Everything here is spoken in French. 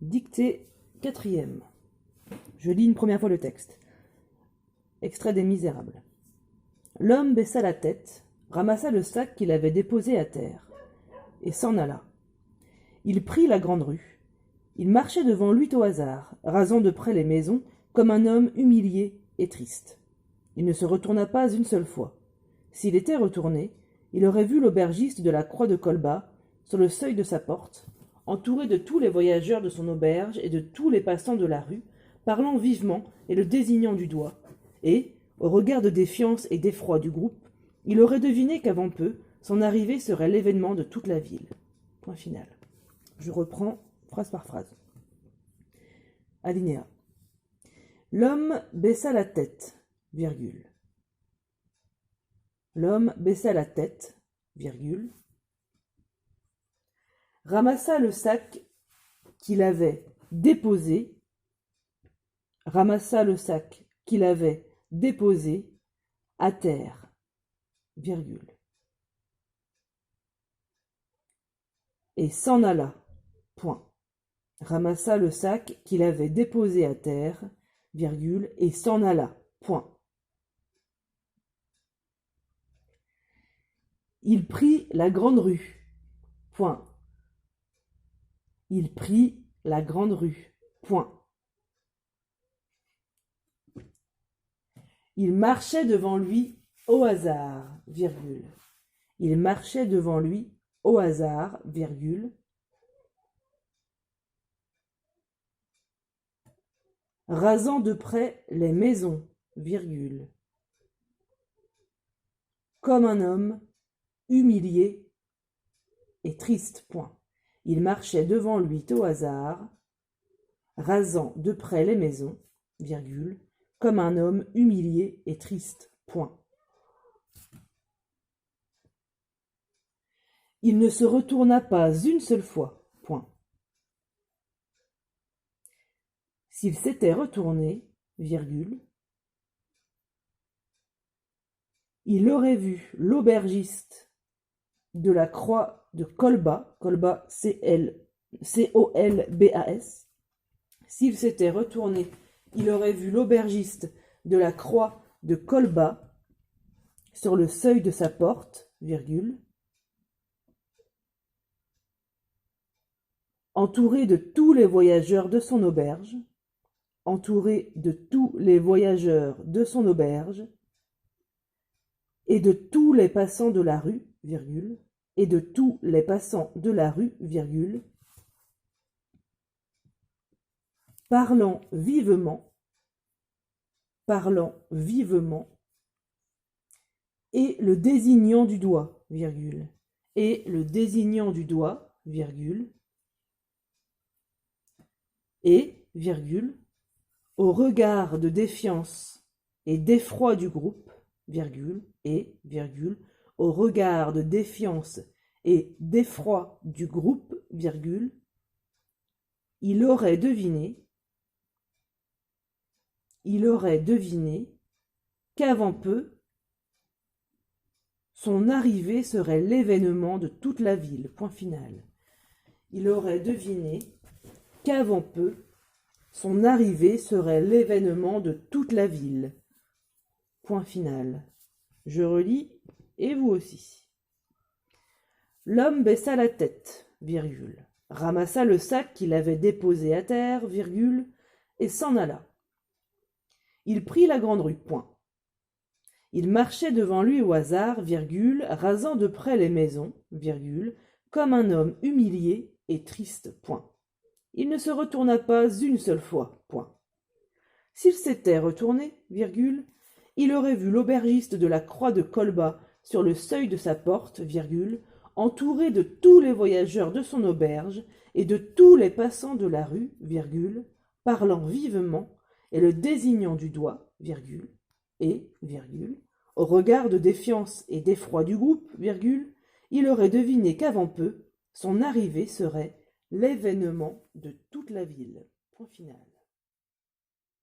Dictée 4e. Je lis une première fois le texte. Extrait des Misérables. L'homme baissa la tête, ramassa le sac qu'il avait déposé à terre, et s'en alla. Il prit la grande rue. Il marchait devant lui au hasard, rasant de près les maisons, comme un homme humilié et triste. Il ne se retourna pas une seule fois. S'il était retourné, il aurait vu l'aubergiste de la Croix de Colbas, sur le seuil de sa porte, entouré de tous les voyageurs de son auberge et de tous les passants de la rue, parlant vivement et le désignant du doigt, et, au regard de défiance et d'effroi du groupe, il aurait deviné qu'avant peu, son arrivée serait l'événement de toute la ville. Point final. Je reprends phrase par phrase. Alinéa. L'homme baissa la tête, virgule. L'homme baissa la tête, virgule. Ramassa le sac qu'il avait déposé, ramassa le sac qu'il avait déposé à terre, virgule. Et s'en alla, point. Ramassa le sac qu'il avait déposé à terre, virgule, et s'en alla, point. Il prit la grande rue, point. Il prit la grande rue, point. Il marchait devant lui au hasard, virgule. Il marchait devant lui au hasard, virgule. Rasant de près les maisons, virgule. Comme un homme humilié et triste, point. Il marchait devant lui au hasard, rasant de près les maisons, virgule, comme un homme humilié et triste, point. Il ne se retourna pas une seule fois, point. S'il s'était retourné, virgule, il aurait vu l'aubergiste de la Croix de Colbas, Colbas C-O-L-B-A-S. S'il s'était retourné, il aurait vu l'aubergiste de la Croix de Colbas sur le seuil de sa porte, virgule, entouré de tous les voyageurs de son auberge, entouré de tous les voyageurs de son auberge, et de tous les passants de la rue, virgule, et de tous les passants de la rue, virgule, parlant vivement, et le désignant du doigt, virgule, et le désignant du doigt, virgule, et, virgule, au regard de défiance et d'effroi du groupe, virgule, et, virgule, au regard de défiance et d'effroi du groupe, virgule, il aurait deviné qu'avant peu, son arrivée serait l'événement de toute la ville, point final. Il aurait deviné qu'avant peu, son arrivée serait l'événement de toute la ville, point final. Je relis, et vous aussi. L'homme baissa la tête, virgule, ramassa le sac qu'il avait déposé à terre, virgule, et s'en alla. Il prit la grande rue, point. Il marchait devant lui au hasard, virgule, rasant de près les maisons, virgule, comme un homme humilié et triste, point. Il ne se retourna pas une seule fois, point. S'il s'était retourné, virgule, il aurait vu l'aubergiste de la Croix de Colbas sur le seuil de sa porte, virgule, entouré de tous les voyageurs de son auberge et de tous les passants de la rue, virgule, parlant vivement et le désignant du doigt, virgule, et, virgule, au regard de défiance et d'effroi du groupe, virgule, il aurait deviné qu'avant peu, son arrivée serait l'événement de toute la ville. Point final.